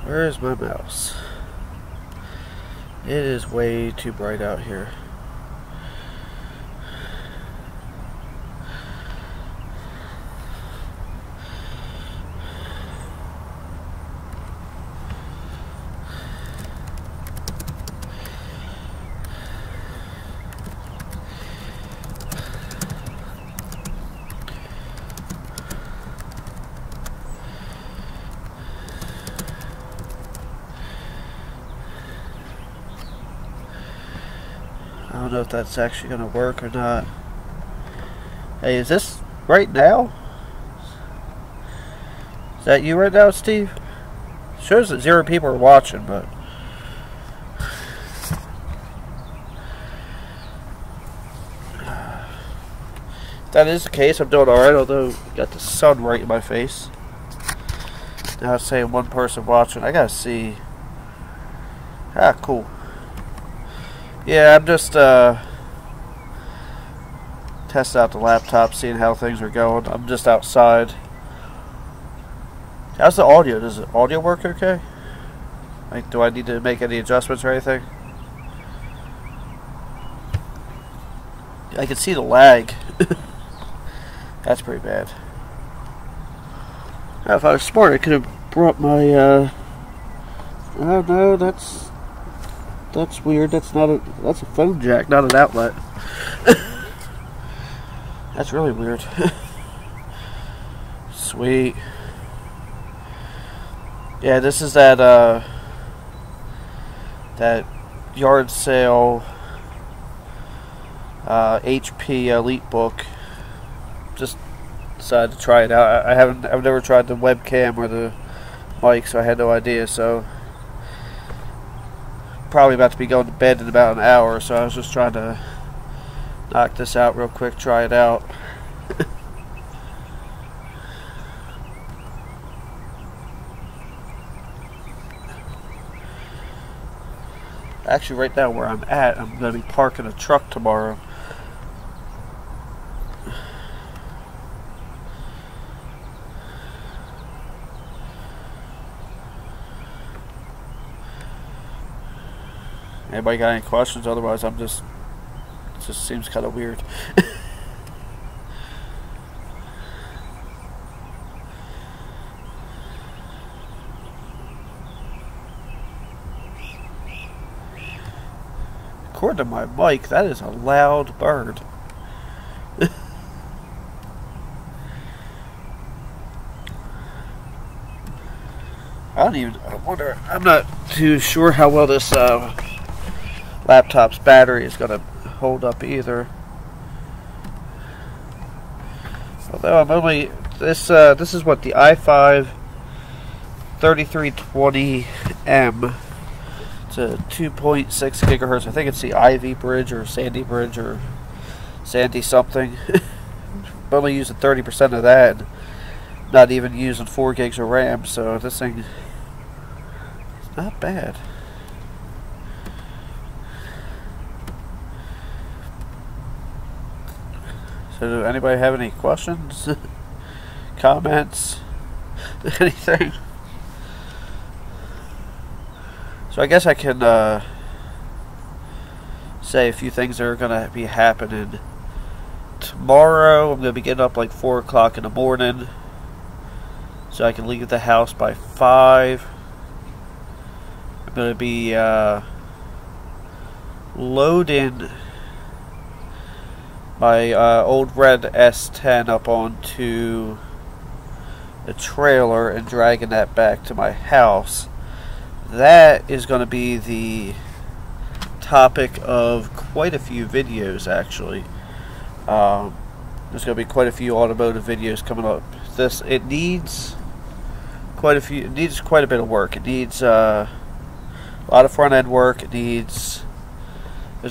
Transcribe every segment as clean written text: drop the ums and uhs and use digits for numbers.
Where is my mouse? It is way too bright out here. I don't know if that's actually going to work or not. Hey, is this right now? Is that you right now, Steve? It shows that 0 people are watching, but... if that is the case, I'm doing alright, although I got the sun right in my face. Now it's saying 1 person watching. I gotta see. Ah, cool. Yeah, I'm just testing out the laptop, seeing how things are going. I'm just outside. How's the audio? Does the audio work okay? Like, do I need to make any adjustments or anything? I can see the lag. That's pretty bad. Now, if I was smart, I could have brought my, oh no, that's weird. That's a phone jack, not an outlet. That's really weird. Sweet. Yeah, this is that yard sale HP Elite book. Just decided to try it out. I've never tried the webcam or the mic, so I had no idea. So probably about to be going to bed in about an hour, so I was just trying to knock this out real quick, try it out. Actually, right now where I'm at, I'm going to be parking a truck tomorrow. Anybody got any questions? Otherwise, it just seems kind of weird. According to my mic, that is a loud bird. I wonder, I'm not too sure how well this laptop's battery is going to hold up either. Although I'm only, this is what, the i5 3320M. It's a 2.6 gigahertz. I think it's the Ivy Bridge or Sandy Bridge or Sandy something. I'm only using 30% of that, and not even using 4 gigs of RAM, so this thing is not bad. So do anybody have any questions? Comments? Anything? So I guess I can say a few things that are going to be happening. Tomorrow I'm going to be getting up like 4 o'clock in the morning, so I can leave the house by 5. I'm going to be loading my old red S10 up onto a trailer and dragging that back to my house. That is going to be the topic of quite a few videos, actually. There's going to be quite a few automotive videos coming up. It needs quite a bit of work. It needs a lot of front end work. There's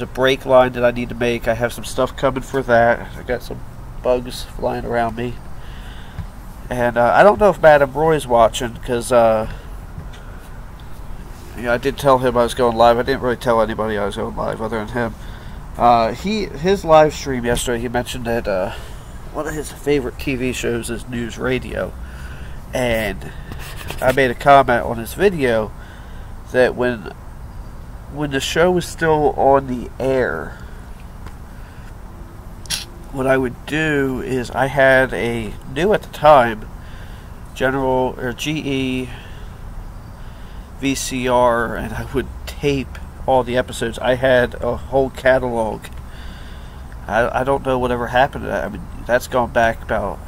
a brake line that I need to make. I have some stuff coming for that. I got some bugs flying around me. And I don't know if Madam Roy's watching, because I did tell him I was going live. I didn't really tell anybody I was going live other than him. His live stream yesterday, he mentioned that one of his favorite TV shows is News Radio. and I made a comment on this video that when the show was still on the air, what I would do is I had a new at the time GE VCR, and I would tape all the episodes. I had a whole catalog. I don't know whatever happened to that. I mean, that's gone back about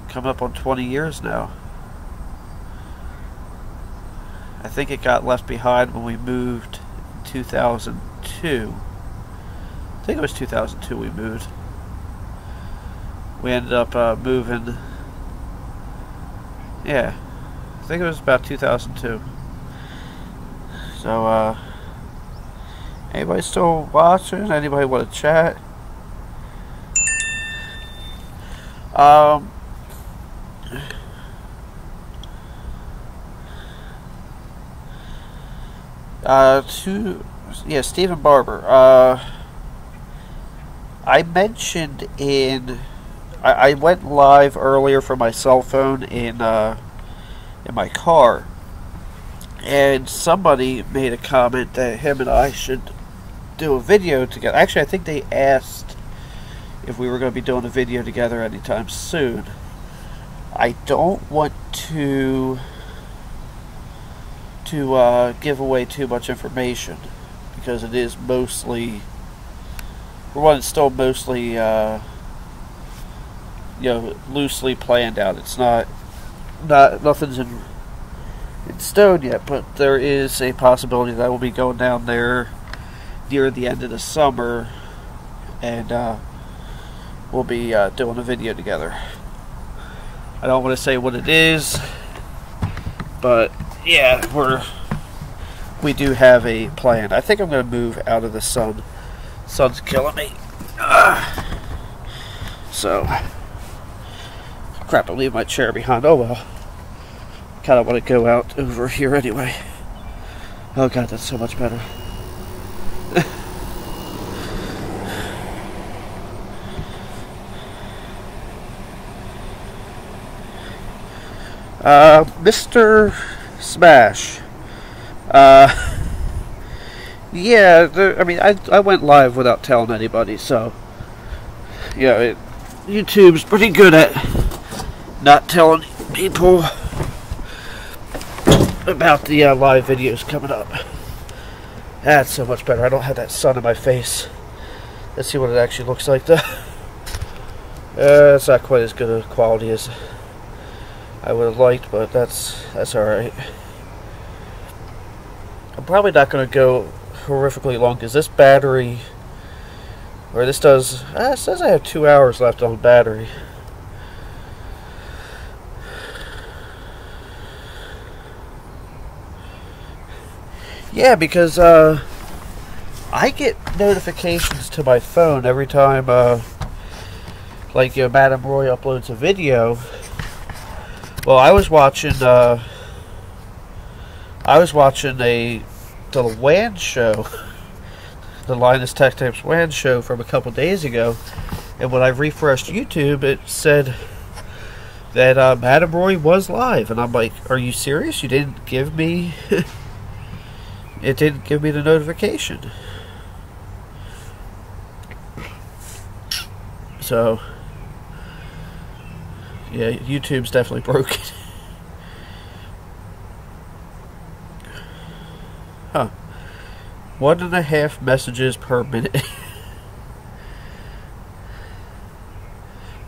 coming up on 20 years now. I think it got left behind when we moved in 2002. I think it was 2002 we moved. We ended up moving. Yeah, I think it was about 2002. So, anybody still watching? Anybody want to chat? Stephen Barber. I mentioned I went live earlier from my cell phone in my car, and somebody made a comment that him and I should do a video together. Actually, I think they asked if we were going to be doing a video together anytime soon. I don't want to give away too much information, because it is mostly, for one, it's still mostly loosely planned out. It's nothing's in stone yet, but there is a possibility that I will be going down there near the end of the summer, and we'll be doing a video together. I don't want to say what it is, but yeah, we do have a plan. I think I'm going to move out of the sun. Sun's killing me. So, crap, I'll leave my chair behind. Oh well. Kind of want to go out over here anyway. Oh god, that's so much better. Mr. Smash. Yeah, I mean, I went live without telling anybody, so yeah, YouTube's pretty good at not telling people about the live videos coming up. That's so much better. I don't have that sun in my face. Let's see what it actually looks like, though. It's not quite as good a quality as I would have liked, but that's alright. I'm probably not going to go horrifically long, because this battery, or this does, it says I have 2 hours left on the battery. Yeah, because I get notifications to my phone every time, like, Madame Roy uploads a video. Well, I was watching the WAN show, the Linus Tech Tips WAN show from a couple days ago, and when I refreshed YouTube, it said that Madame Roy was live, and I'm like, are you serious? You didn't give me it didn't give me the notification. So yeah, YouTube's definitely broken. Huh. 1.5 messages per minute.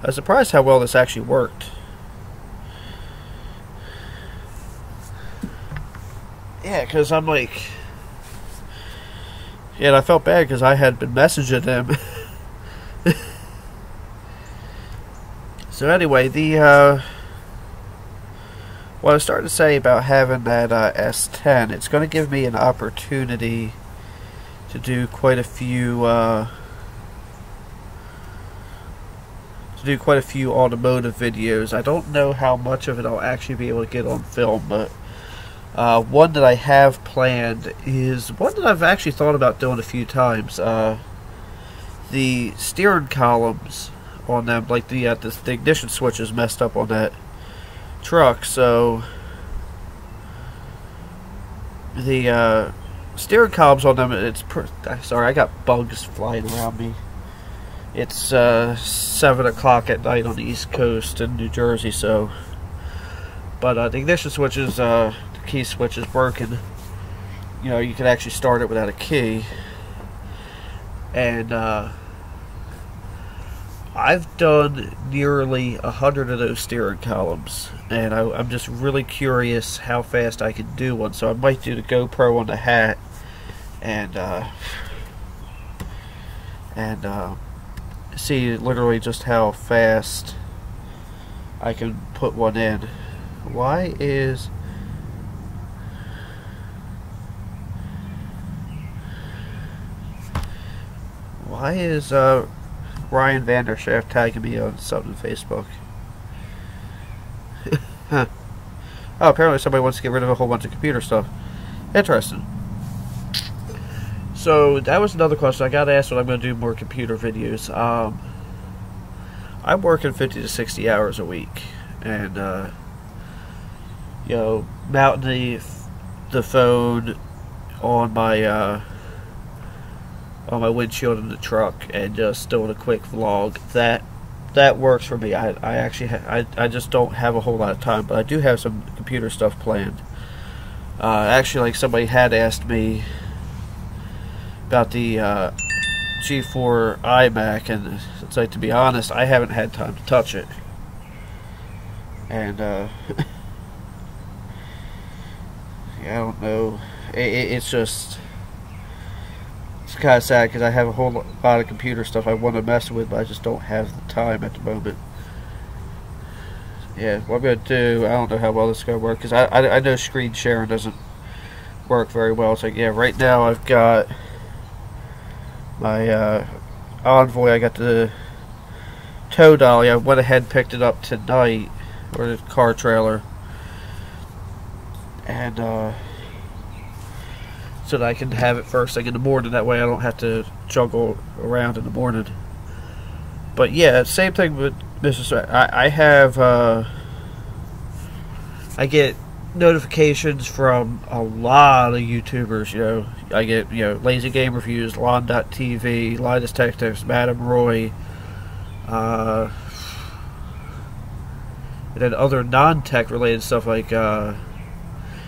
I was surprised how well this actually worked. Yeah, because I'm like... Yeah, and I felt bad because I had been messaging them. So anyway, what I was starting to say about having that S10, it's going to give me an opportunity to do quite a few automotive videos. I don't know how much of it I'll actually be able to get on film, but one that I have planned is one that I've actually thought about doing a few times. The steering columns on them, like the ignition switch is messed up on that. truck, so the steering columns on them, sorry, I got bugs flying around me. It's 7 o'clock at night on the East Coast in New Jersey, so, but the ignition switches, the key switch is working. You know, you can actually start it without a key. And I've done nearly 100 of those steering columns, and I'm just really curious how fast I can do one. So I might do the GoPro on the hat and see literally just how fast I can put one in. Why is Ryan Vanderschaft tagging me on something on Facebook? Huh. Oh, apparently somebody wants to get rid of a whole bunch of computer stuff. Interesting. So that was another question I got asked when I'm going to do more computer videos. I'm working 50 to 60 hours a week, and you know, mounting the phone on my windshield in the truck and just doing a quick vlog, that works for me. I just don't have a whole lot of time, but I do have some computer stuff planned. Actually, like, somebody had asked me about the G4 iMac, and it's like, to be honest, I haven't had time to touch it. And yeah, I don't know. It's just, it's kind of sad because I have a whole lot of computer stuff I want to mess with, but I just don't have the time at the moment. Yeah, what I'm going to do, I don't know how well this is going to work, because I know screen sharing doesn't work very well. It's like, yeah, right now I've got my Envoy, I got the tow dolly. I went ahead and picked it up tonight, or the car trailer, and so that I can have it first thing in the morning. That way I don't have to juggle around in the morning. But yeah, same thing with Mrs. I have I get notifications from a lot of YouTubers. You know, I get, you know, Lazy Game Reviews, Lon.TV, Linus Detectives, Madam Roy, and then other non-tech related stuff like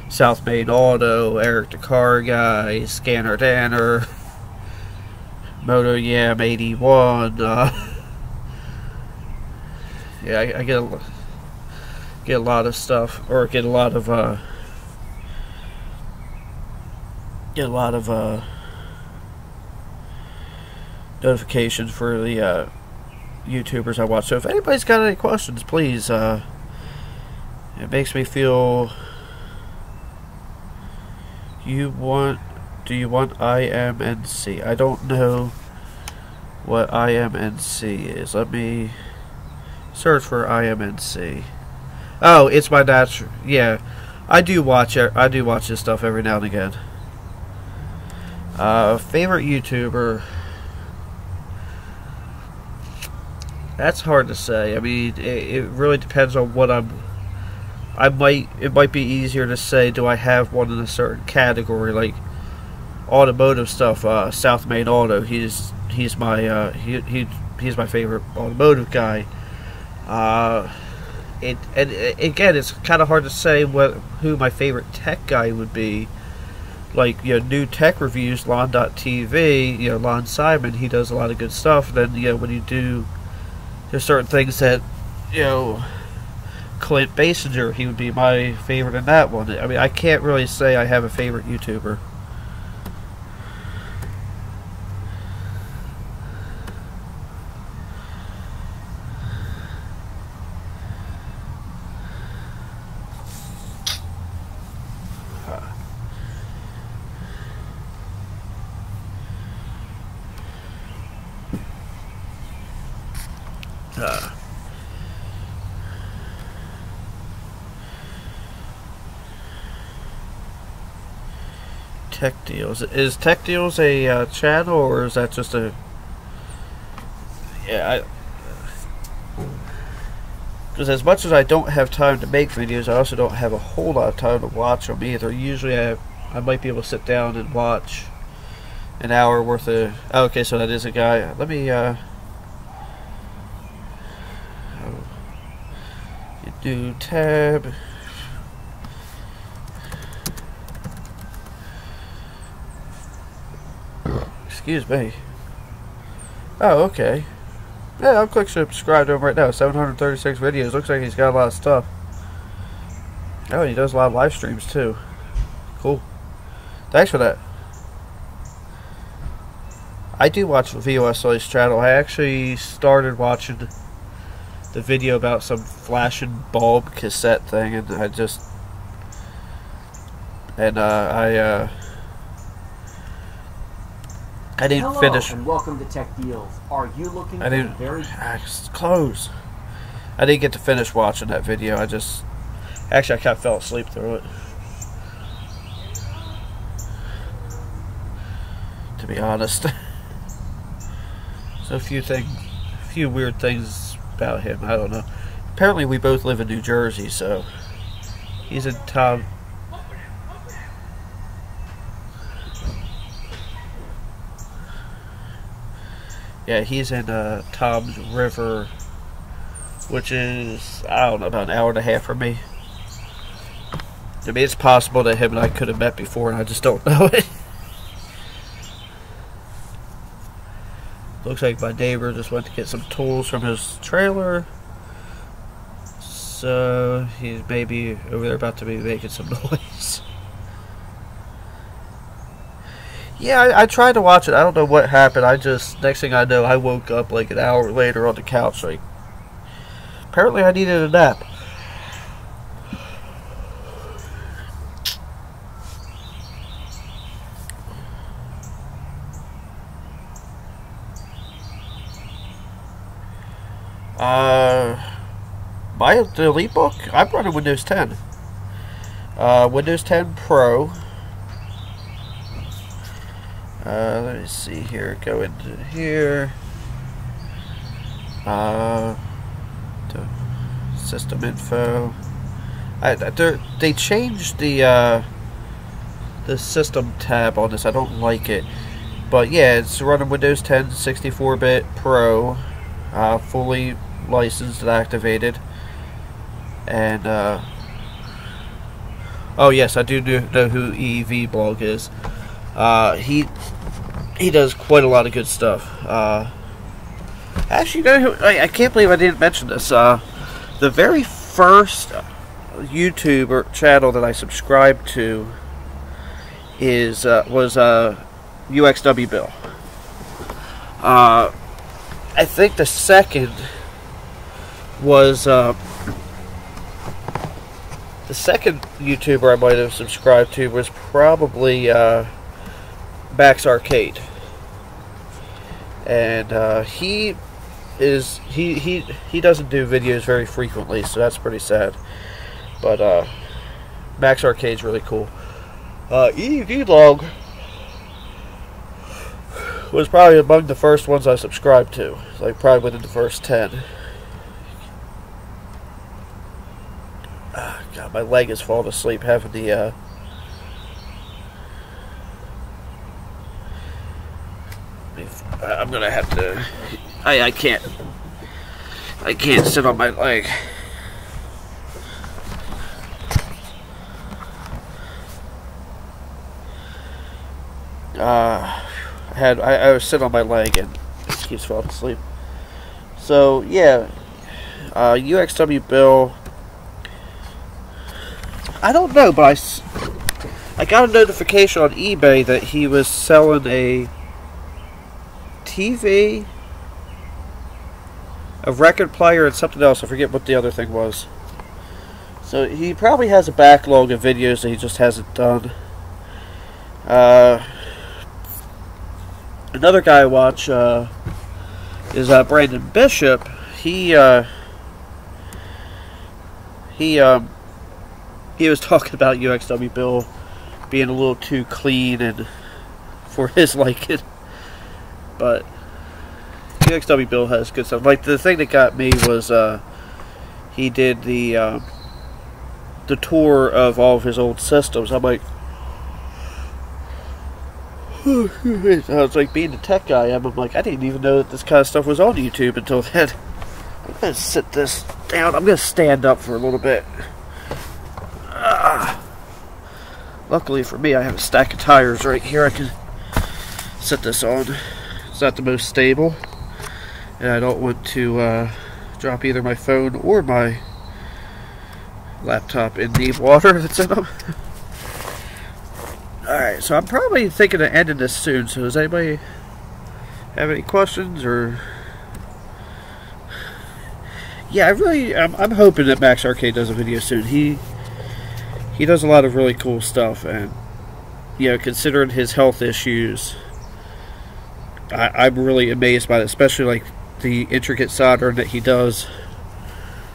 South Main Auto, Eric the Car Guy, Scanner Danner, Moto Yam 81. Yeah, I get a lot of stuff, or get a lot of notifications for the YouTubers I watch. So if anybody's got any questions, please. It makes me feel. Do you want IMNC? I don't know what IMNC is. Let me search for IMNC. Oh, it's my natural. Yeah, I do watch it. I do watch this stuff every now and again. Favorite YouTuber? That's hard to say. I mean, it really depends on what it might be easier to say, do I have one in a certain category, like automotive stuff. South Main Auto, he's my he's my favorite automotive guy. And again, it's kind of hard to say who my favorite tech guy would be. Like, you know, new tech reviews, Lon.TV, you know, Lon Simon, he does a lot of good stuff. And then, you know, when you do, there's certain things that, you know, Clint Basinger, he would be my favorite in that one. I mean, I can't really say I have a favorite YouTuber. Tech Deals. Is Tech Deals a channel, or is that just a... Yeah, Because as much as I don't have time to make videos, I also don't have a whole lot of time to watch them either. Usually I might be able to sit down and watch an hour worth of... Oh, okay, so that is a guy. Let me, do tab. Excuse me. Oh, okay. Yeah, I'll click subscribe to him right now. 736 videos. Looks like he's got a lot of stuff. Oh, he does a lot of live streams too. Cool. Thanks for that. I do watch VOSL's channel. I actually started watching the video about some flashing bulb cassette thing, and I just... And, I didn't finish. And welcome to Tech Deals. Are you looking I didn't close. I didn't get to finish watching that video. I just actually I kind of fell asleep through it. To be honest. So a few weird things about him. I don't know. Apparently we both live in New Jersey, so he's in town. Yeah, he's in Toms River, which is, I don't know, about an hour and a half from me. I mean, it's possible that him and I could have met before, and I just don't know it. Looks like my neighbor just went to get some tools from his trailer. So, he's maybe over there about to be making some noise. Yeah, I tried to watch it. I don't know what happened. Next thing I know, I woke up like an hour later on the couch. Like, apparently I needed a nap. The EliteBook? I'm running Windows 10. Windows 10 Pro. Let me see here. Go into here. To system info. They changed the system tab on this. I don't like it, but yeah, it's running Windows 10 64-bit Pro, fully licensed and activated. And oh yes, I do know who EEVblog is. He does quite a lot of good stuff. Actually, you know who, I can't believe I didn't mention this. The very first YouTuber channel that I subscribed to was UXW Bill. I think the second was the second YouTuber I might have subscribed to was probably Max Arcade, and he doesn't do videos very frequently, so that's pretty sad. But Max Arcade's really cool. EEVblog was probably among the first ones I subscribed to, like probably within the first 10. God, my leg is falling asleep having the I'm gonna have to. I can't sit on my leg. I was sitting on my leg and it keeps falling asleep. So yeah, UXW Bill. I don't know, but I got a notification on eBay that he was selling a TV, a record player, and something else. I forget what the other thing was. So he probably has a backlog of videos that he just hasn't done. Another guy I watch is Brandon Bishop. He was talking about UXW Bill being a little too clean and for his liking. But UXW Bill has good stuff. Like, the thing that got me was he did the tour of all of his old systems. I'm like, I was like, being the tech guy, I'm like, I didn't even know that this kind of stuff was on YouTube until then. I'm gonna sit this down. I'm gonna stand up for a little bit. Luckily for me, I have a stack of tires right here I can set this on. It's not the most stable, and I don't want to drop either my phone or my laptop in the water that's in them. Alright, so I'm probably thinking of ending this soon, so does anybody have any questions, or... Yeah, I'm hoping that Max Arcade does a video soon. He does a lot of really cool stuff, and, you know, considering his health issues, I'm really amazed by it, especially, like, the intricate soldering that he does.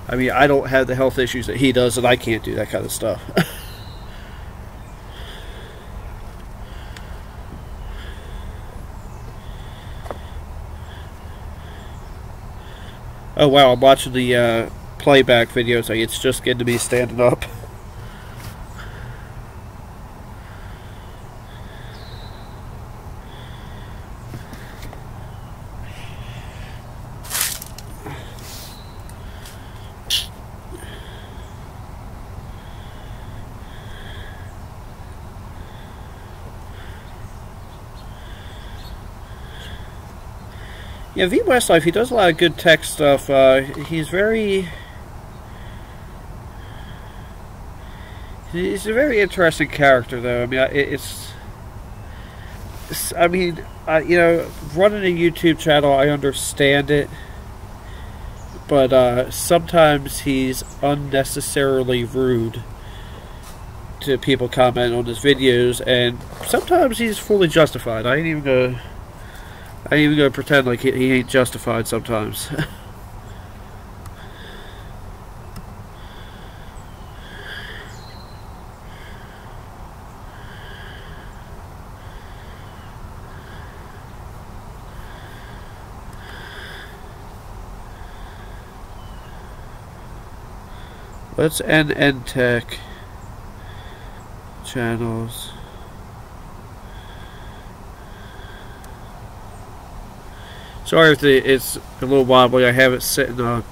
I mean, I don't have the health issues that he does, and I can't do that kind of stuff. Oh wow, I'm watching the playback videos. Like, it's just getting to me standing up. Yeah, V Westlife, he does a lot of good tech stuff. He's a very interesting character, though. I mean, you know, running a YouTube channel, I understand it, but sometimes he's unnecessarily rude to people commenting on his videos, and sometimes he's fully justified. I ain't even gonna pretend like he ain't justified sometimes. Let's end tech channels. Sorry if it's a little wobbly. I have it sitting on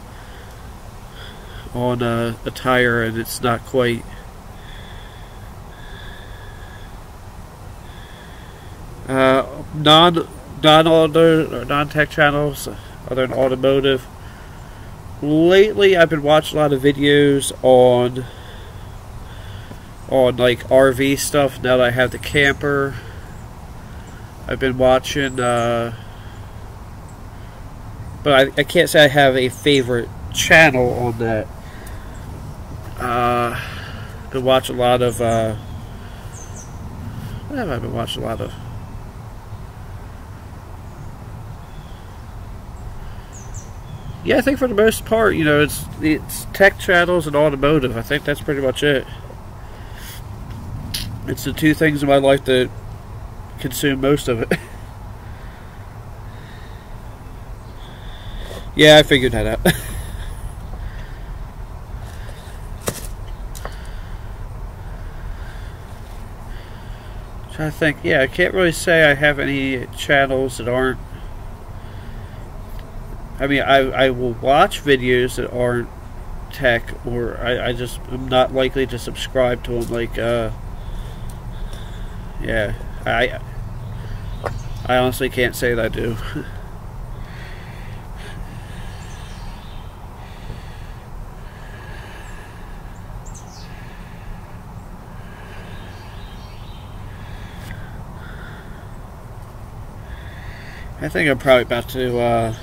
a tire, and it's not quite. Non-tech channels other than automotive. Lately, I've been watching a lot of videos on like RV stuff. Now that I have the camper, I've been watching. But I can't say I have a favorite channel on that. Been watching a lot of. What have I been watching a lot of? Yeah, I think for the most part, you know, it's tech channels and automotive. I think that's pretty much it. It's the two things in my life that consume most of it. Yeah, I figured that out. Trying to think. Yeah, I can't really say I have any channels that aren't. I mean, I will watch videos that aren't tech, or I'm not likely to subscribe to them. Like, yeah, I honestly can't say that I do. I think I'm probably about to,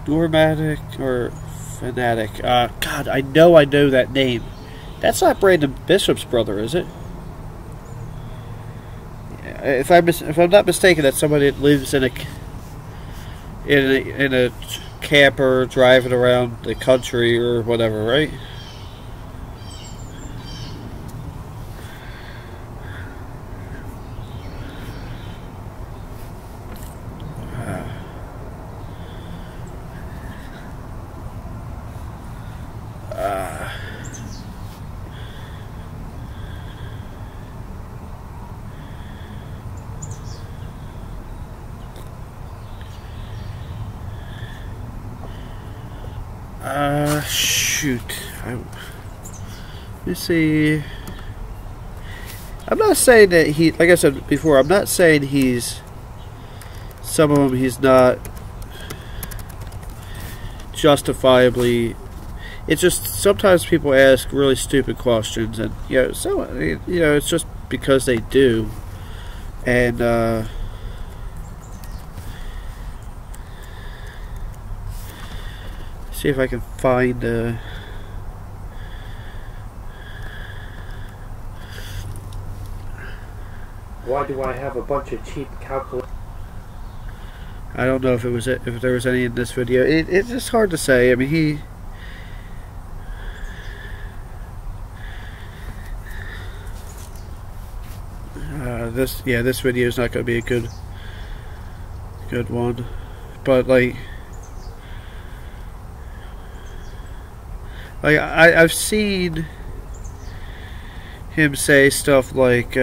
Doormatic or Fanatic. God, I know that name. That's not Brandon Bishop's brother, is it? If I'm not mistaken, that's somebody that lives in a camper driving around the country or whatever, right? Shoot. Let me see. I'm not saying that he, like I said before, I'm not saying he's, some of them he's not justifiably. It's just sometimes people ask really stupid questions, and it's just because they do, and see if I can find Why do I have a bunch of cheap calculators? I don't know if there was any in this video. It's just hard to say. I mean, this video is not going to be a good one, but like I've seen him say stuff like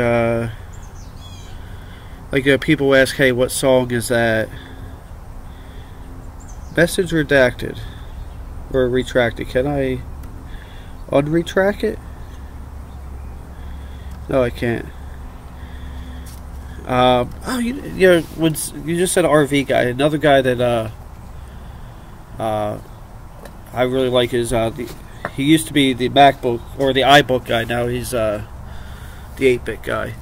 people ask, hey, what song is that? Message redacted or retracted. Can I unretract it? No, I can't. When you just said RV guy, another guy that I really like is he used to be the MacBook or the iBook guy. Now he's the 8-bit guy.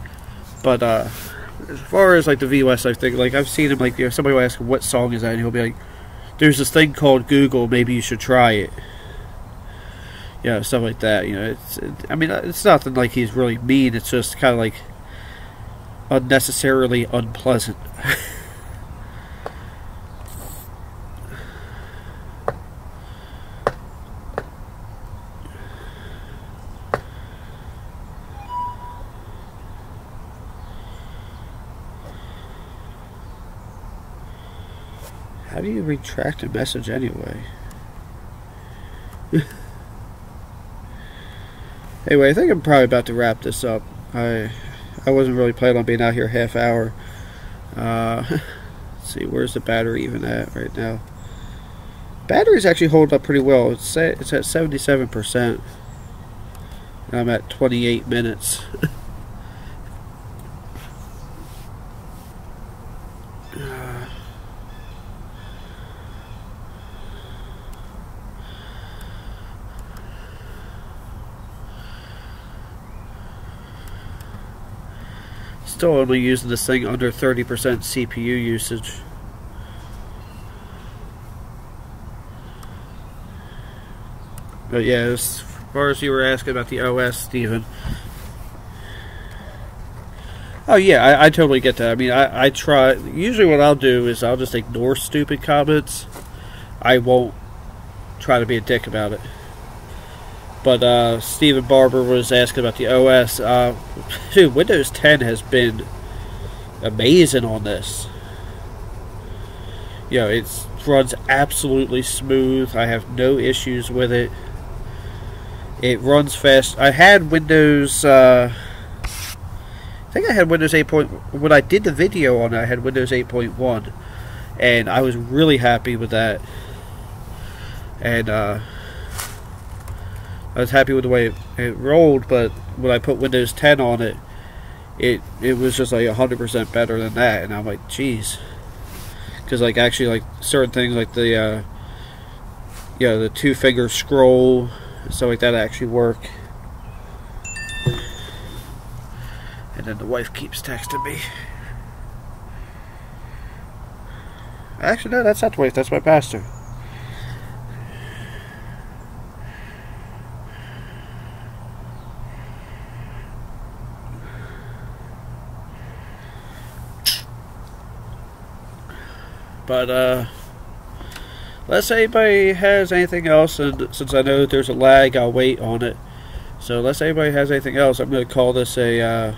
But as far as like the VOS, I think like I've seen him like somebody will ask him what song is that, and he'll be like, "There's this thing called Google. Maybe you should try it." Stuff like that. I mean, it's nothing like he's really mean. It's just kind of like unnecessarily unpleasant. How do you retract a message anyway? Anyway, I think I'm probably about to wrap this up. I wasn't really planning on being out here a half hour. Let's see, where's the battery even at right now? Battery's actually holding up pretty well. It's at 77%. And I'm at 28 minutes. Still only using this thing under 30% CPU usage. But yeah, as far as you were asking about the OS, Steven. Oh yeah, I totally get that. I mean, I try. Usually what I'll do is I'll just ignore stupid comments. I won't try to be a dick about it. But Stephen Barber was asking about the OS. Dude, Windows 10 has been amazing on this. It runs absolutely smooth. I have no issues with it. It runs fast. I had Windows... I think I had Windows 8. When I did the video on it, I had Windows 8.1. And I was really happy with that. And I was happy with the way it rolled, but when I put Windows 10 on it, it was just like 100% better than that, and I'm like, geez, because like actually like certain things like the the 2-finger scroll and stuff like that actually work. And then the wife keeps texting me. Actually, no, that's not the wife. That's my pastor. But, unless anybody has anything else, and since I know that there's a lag, I'll wait on it. So, unless anybody has anything else, I'm going to call this a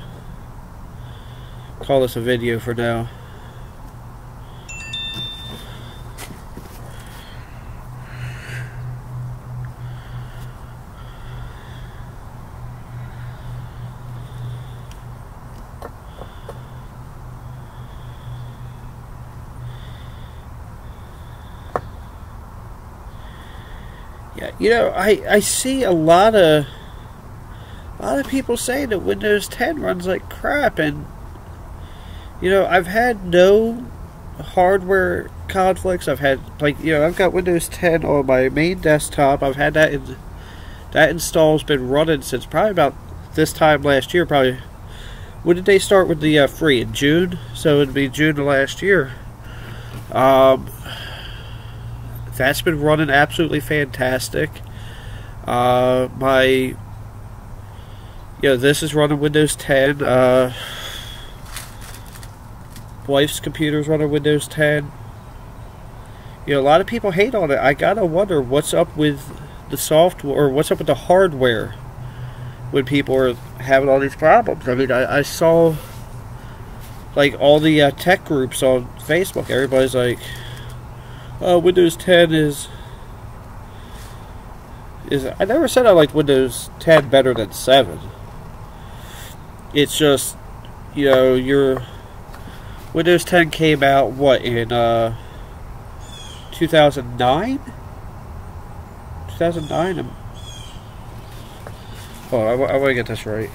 video for now. Yeah, you know, I see a lot of people saying that Windows 10 runs like crap, and you know, I've had no hardware conflicts. I've had, like, you know, I've got Windows 10 on my main desktop. I've had that that install's been running since probably about this time last year. Probably, when did they start with the free? In June, so it'd be June of last year. That's been running absolutely fantastic. You know, this is running Windows 10. Wife's computer's running Windows 10. You know, a lot of people hate on it. I gotta wonder what's up with the software, or what's up with the hardware when people are having all these problems. I mean, I saw, like, all the tech groups on Facebook. Everybody's like, oh, Windows 10 is... I never said I liked Windows 10 better than 7. It's just, you know, your Windows 10 came out, what, in 2009? 2009? Oh, I want to get this right.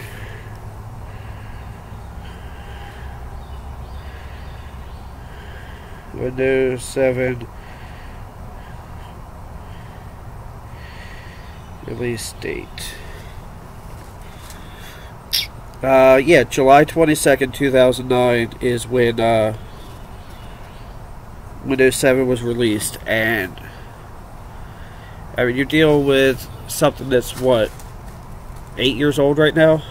Windows 7 release date. Yeah, July 22nd, 2009 is when Windows 7 was released, and I mean, you're dealing with something that's, what, 8 years old right now?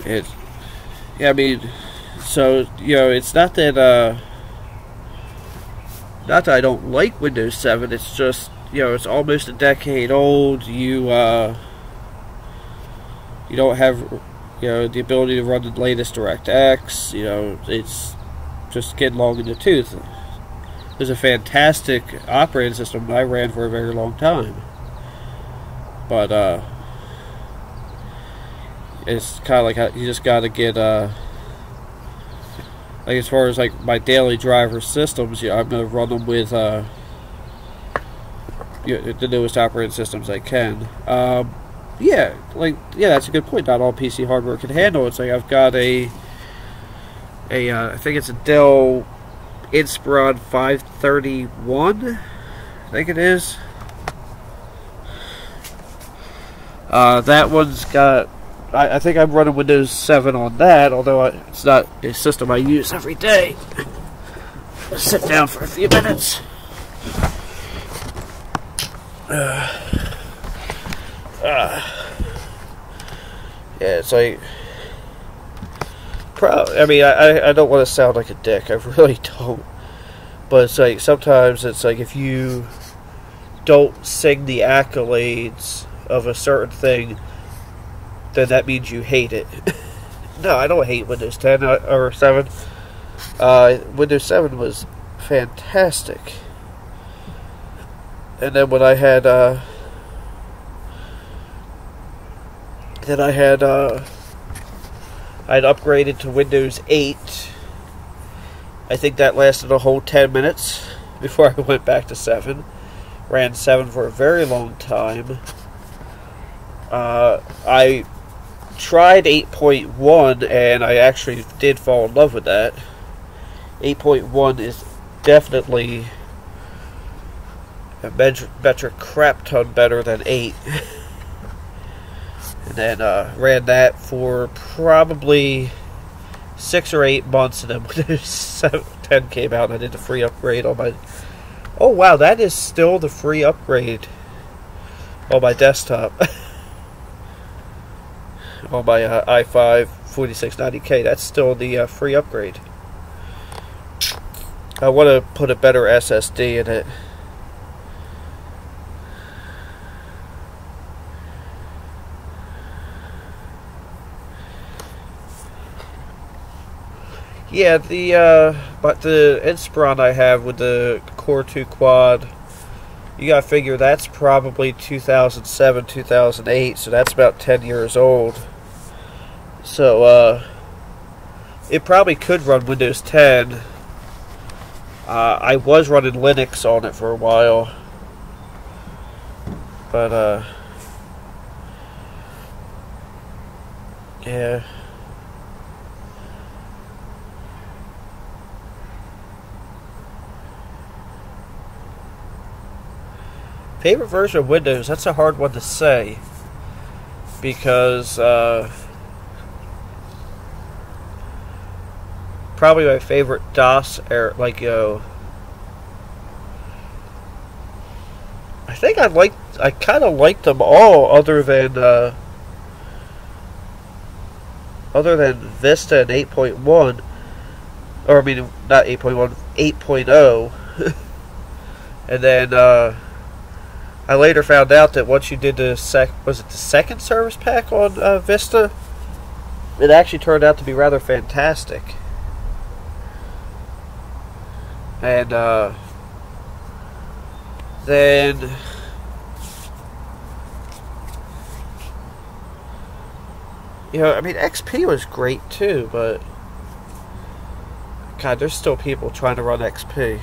Yeah, I mean, so, you know, it's not that, not that I don't like Windows 7, it's just, you know, it's almost a decade old. You don't have, you know, the ability to run the latest DirectX. You know, it's just getting long in the tooth. It was a fantastic operating system I ran for a very long time. But, it's kind of like how you just got to get, like, as far as, like, my daily driver systems, you know, I'm going to run them with, you know, the newest operating systems I can. Yeah, like, yeah, that's a good point. Not all PC hardware can handle it. It's like I've got I think it's a Dell Inspiron 531, I think it is. That one's got, I think I'm running Windows 7 on that, although it's not a system I use every day. Let's sit down for a few minutes. Yeah, it's like, I mean, I don't want to sound like a dick, I really don't, but it's like, sometimes it's like, if you don't sing the accolades of a certain thing, then that means you hate it. No, I don't hate Windows 10 or 7. Windows 7 was fantastic. And then when I had, I'd upgraded to Windows 8. I think that lasted a whole 10 minutes before I went back to 7. Ran 7 for a very long time. I tried 8.1 and I actually did fall in love with that. 8.1 is definitely a metric crap ton better than 8. And then ran that for probably 6 or 8 months, and then when 10 came out, I did the free upgrade on my... Oh wow, that is still the free upgrade on my desktop. On my i5 4690K, that's still the free upgrade. I want to put a better SSD in it. Yeah, but the Inspiron I have with the Core 2 quad, you gotta figure that's probably 2007, 2008, so that's about 10 years old. So, it probably could run Windows 10 I was running Linux on it for a while, but yeah. Favorite version of Windows? That's a hard one to say, because probably my favorite DOS era, like I think I kind of liked them all, other than Vista and 8.1, or I mean not 8.1, 8.0, and then I later found out that once you did the was it the second service pack on Vista, it actually turned out to be rather fantastic. And then I mean, XP was great too, but God, there's still people trying to run XP.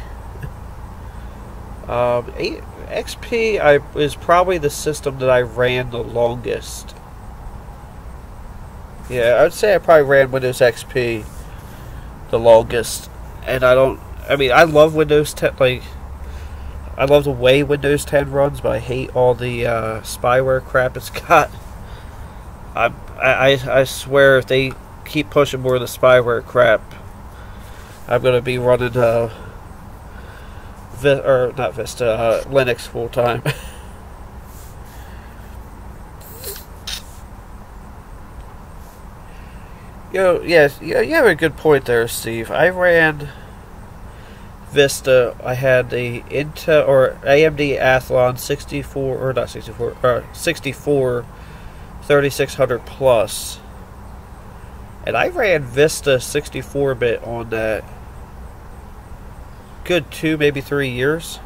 XP is probably the system that I ran the longest. Yeah, I would say I probably ran Windows XP the longest. And I mean, I love Windows 10, like, I love the way Windows 10 runs, but I hate all the spyware crap it's got. I swear if they keep pushing more of the spyware crap, I'm going to be running Linux full time. Yes, you have a good point there, Steve. I ran Vista. I had the Intel or AMD Athlon 64 3600 plus, and I ran Vista 64-bit on that good 2, maybe 3 years.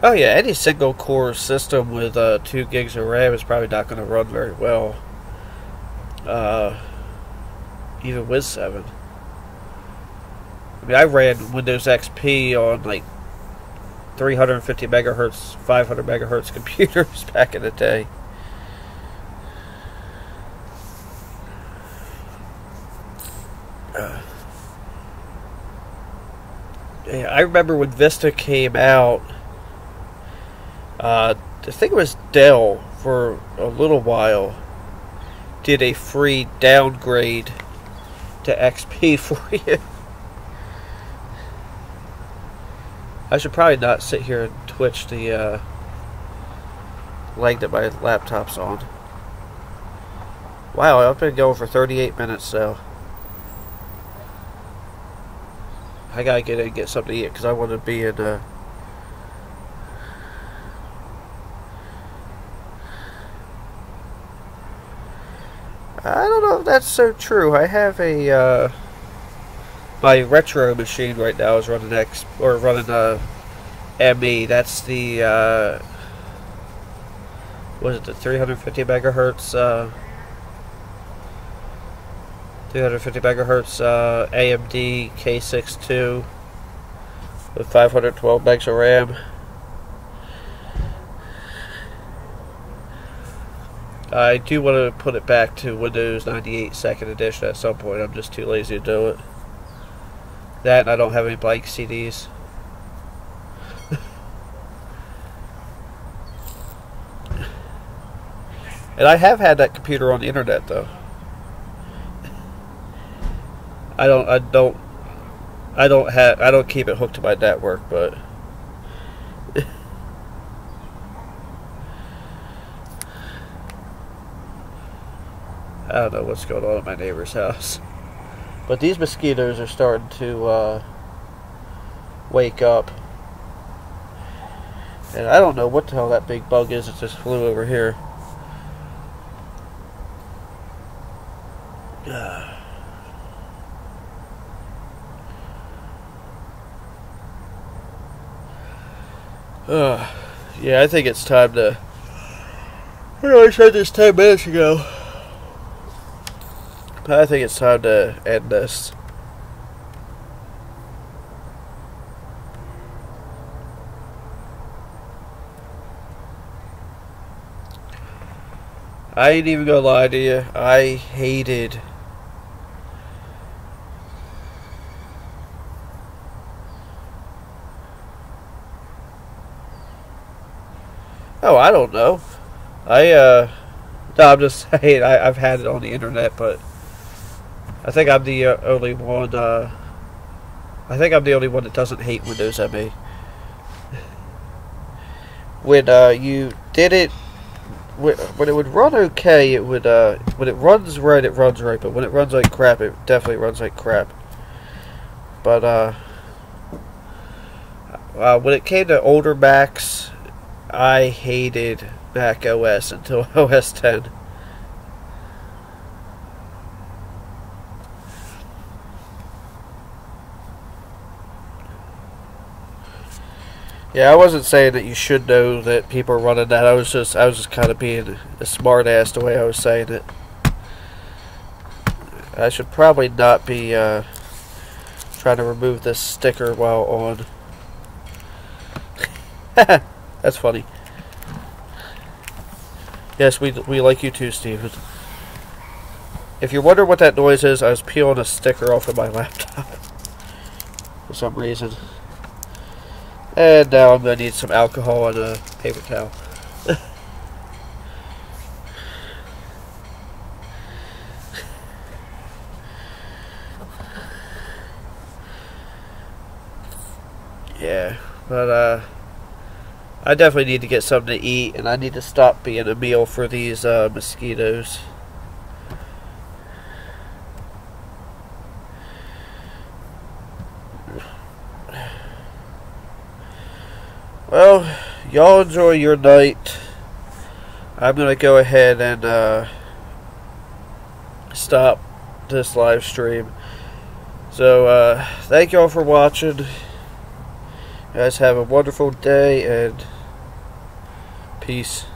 Oh yeah, any single core system with 2 gigs of RAM is probably not going to run very well, even with 7. I mean, I ran Windows XP on like 350 megahertz, 500 megahertz computers back in the day. Yeah, I remember when Vista came out. I think it was Dell for a little while did a free downgrade to XP for you. I should probably not sit here and twitch the leg that my laptop's on. Wow, I've been going for 38 minutes, so I gotta get in and get something to eat because I want to be in I don't know if that's so true. I have a my retro machine right now is running ME. That's the was it the 350 megahertz 350 megahertz AMD K62 with 512 megs of RAM. I do want to put it back to Windows 98 2nd Edition at some point. I'm just too lazy to do it. That and I don't have any blank CDs. And I have had that computer on the internet though. I don't keep it hooked to my network, but I don't know what's going on at my neighbor's house. But these mosquitoes are starting to wake up. And I don't know what the hell that big bug is that just flew over here. Yeah, I think it's time to... I know I said this 10 minutes ago. But I think it's time to end this. I ain't even gonna lie to you. I hated... Oh, I don't know. No, I'm just saying, I've had it on the internet, but I think I'm the only one, I think I'm the only one that doesn't hate Windows ME. When, you did it, when it would run okay, it would, when it runs right, but when it runs like crap, it definitely runs like crap. But, when it came to older Macs, I hated Mac OS until OS 10. Yeah, I wasn't saying that you should know that people are running that. I was just kind of being a smart ass the way I was saying it. I should probably not be trying to remove this sticker while on. That's funny. Yes, we like you too, Steven. If you're wondering what that noise is, I was peeling a sticker off of my laptop for some reason. And now I'm going to need some alcohol and a paper towel. Yeah, but I definitely need to get something to eat, and I need to stop being a meal for these mosquitoes. Well, y'all enjoy your night. I'm going to go ahead and stop this live stream. So, thank y'all for watching. You guys have a wonderful day, and peace.